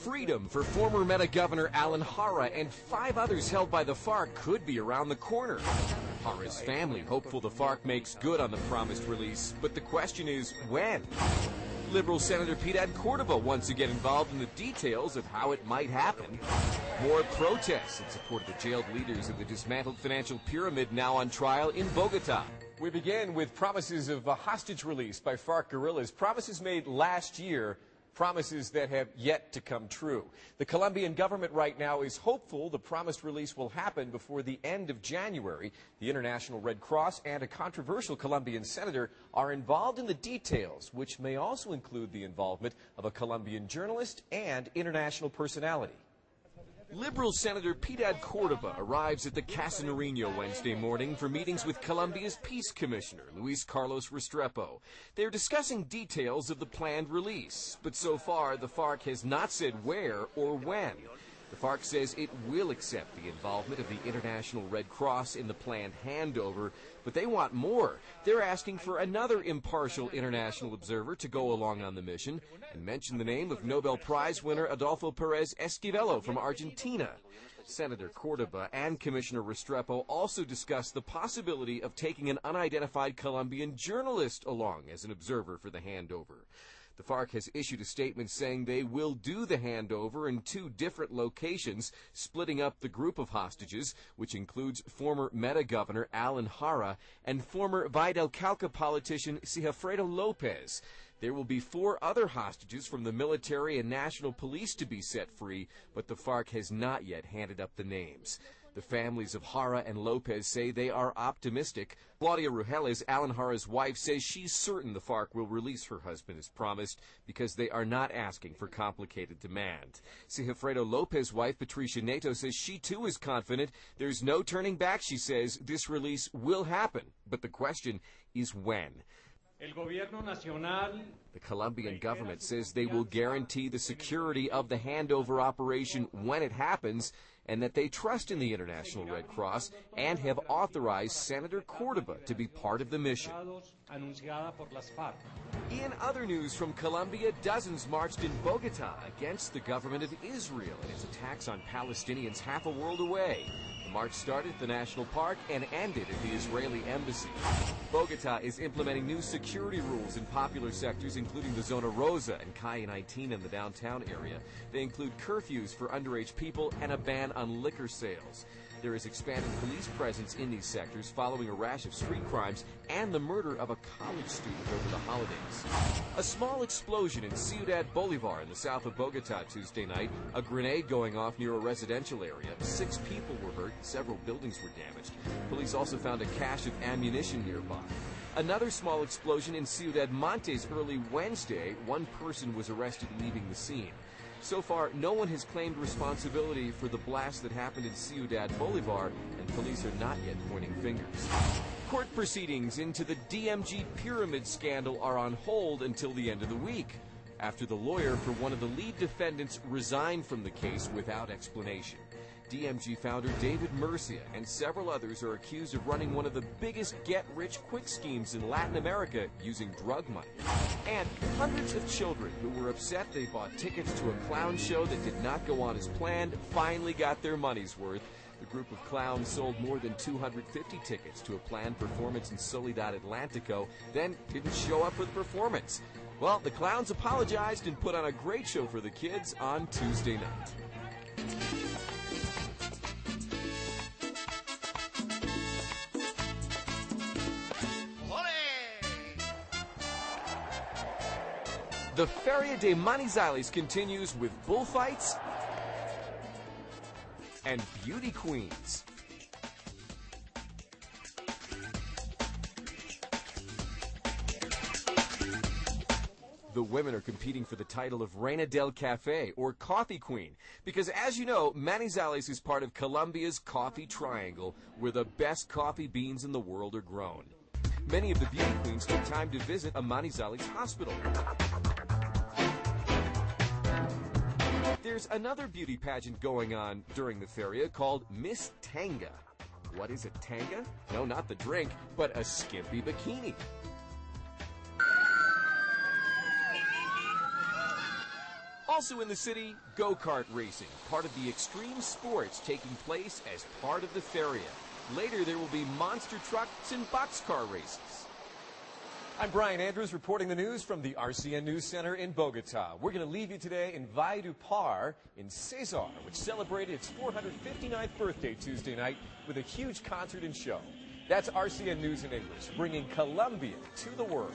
Freedom for former Meta Governor Alan Jara and 5 others held by the FARC could be around the corner. Jara's family hopeful the FARC makes good on the promised release, but the question is when? Liberal Senator Piedad Córdoba once again involved in the details of how it might happen. More protests in support of the jailed leaders of the dismantled financial pyramid now on trial in Bogota. We begin with promises of a hostage release by FARC guerrillas, promises made last year, promises that have yet to come true. The Colombian government right now is hopeful the promised release will happen before the end of January. The International Red Cross and a controversial Colombian senator are involved in the details, which may also include the involvement of a Colombian journalist and international personality. Liberal Senator Piedad Córdoba arrives at the Casa Nariño Wednesday morning for meetings with Colombia's Peace Commissioner, Luis Carlos Restrepo. They're discussing details of the planned release, but so far the FARC has not said where or when. The FARC says it will accept the involvement of the International Red Cross in the planned handover, but they want more. They're asking for another impartial international observer to go along on the mission and mention the name of Nobel Prize winner Adolfo Pérez Esquivel from Argentina. Senator Córdoba and Commissioner Restrepo also discussed the possibility of taking an unidentified Colombian journalist along as an observer for the handover. The FARC has issued a statement saying they will do the handover in 2 different locations, splitting up the group of hostages, which includes former Meta Governor Alan Jara and former Valle Cauca politician Sigifredo López. There will be 4 other hostages from the military and national police to be set free, but the FARC has not yet handed up the names. The families of Jara and Lopez say they are optimistic. Claudia Rujeles, Alan Jara's wife, says she's certain the FARC will release her husband as promised because they are not asking for complicated demand. Sigifredo López's wife, Patricia Neto, says she too is confident. There's no turning back, she says. This release will happen, but the question is when. The Colombian government says they will guarantee the security of the handover operation when it happens and that they trust in the International Red Cross and have authorized Senator Córdoba to be part of the mission. In other news from Colombia, dozens marched in Bogota against the government of Israel and its attacks on Palestinians half a world away. The march started at the National Park and ended at the Israeli embassy. Bogota is implementing new security rules in popular sectors, including the Zona Rosa and Calle 19 in the downtown area. They include curfews for underage people and a ban on liquor sales. There is expanded police presence in these sectors following a rash of street crimes and the murder of a college student over the holidays. A small explosion in Ciudad Bolivar in the south of Bogota Tuesday night, a grenade going off near a residential area. 6 people were hurt, several buildings were damaged. Police also found a cache of ammunition nearby. Another small explosion in Ciudad Montes early Wednesday. 1 person was arrested leaving the scene. So far, no one has claimed responsibility for the blast that happened in Ciudad Bolivar, and police are not yet pointing fingers. Court proceedings into the DMG pyramid scandal are on hold until the end of the week, after the lawyer for one of the lead defendants resigned from the case without explanation. DMG founder David Murcia and several others are accused of running one of the biggest get-rich-quick schemes in Latin America using drug money. And hundreds of children who were upset they bought tickets to a clown show that did not go on as planned finally got their money's worth. The group of clowns sold more than 250 tickets to a planned performance in Soledad Atlántico, then didn't show up for the performance. Well, the clowns apologized and put on a great show for the kids on Tuesday night. The Feria de Manizales continues with bullfights and beauty queens. The women are competing for the title of Reina del Café, or Coffee Queen, because as you know, Manizales is part of Colombia's coffee triangle, where the best coffee beans in the world are grown. Many of the beauty queens took time to visit a Manizales hospital. There's another beauty pageant going on during the feria called Miss Tanga. What is a tanga? No, not the drink, but a skimpy bikini. Also in the city, go-kart racing, part of the extreme sports taking place as part of the feria. Later, there will be monster trucks and boxcar races. I'm Brian Andrews reporting the news from the RCN News Center in Bogota. We're going to leave you today in Valledupar in Cesar, which celebrated its 459th birthday Tuesday night with a huge concert and show. That's RCN News in English, bringing Colombia to the world.